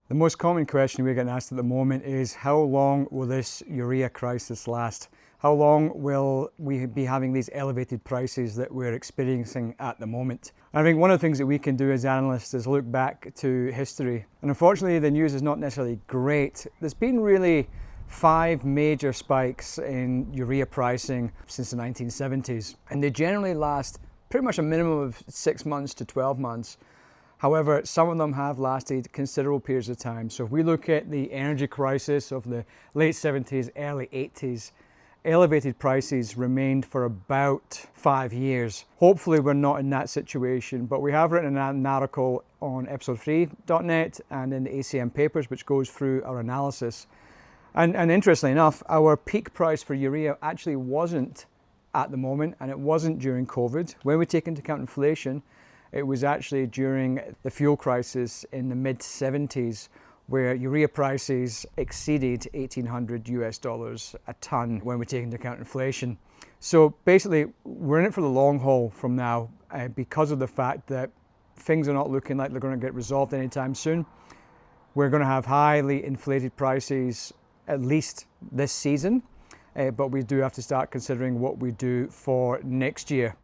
The most common question we're getting asked at the moment is, how long will this urea crisis last? How long will we be having these elevated prices that we're experiencing at the moment? And I think one of the things that we can do as analysts is look back to history. And unfortunately, the news is not necessarily great. There's been really 5 major spikes in urea pricing since the 1970s. And they generally last pretty much a minimum of 6 months to 12 months. However, some of them have lasted considerable periods of time. So if we look at the energy crisis of the late 70s, early 80s, elevated prices remained for about 5 years. Hopefully we're not in that situation, but we have written an article on episode3.net and in the ACM papers, which goes through our analysis. And interestingly enough, our peak price for urea actually wasn't at the moment, and it wasn't during COVID. When we take into account inflation, it was actually during the fuel crisis in the mid-70s, where urea prices exceeded $1,800 a ton when we take into account inflation. So basically, we're in it for the long haul from now because of the fact that things are not looking like they're going to get resolved anytime soon. We're going to have highly inflated prices at least this season, but we do have to start considering what we do for next year.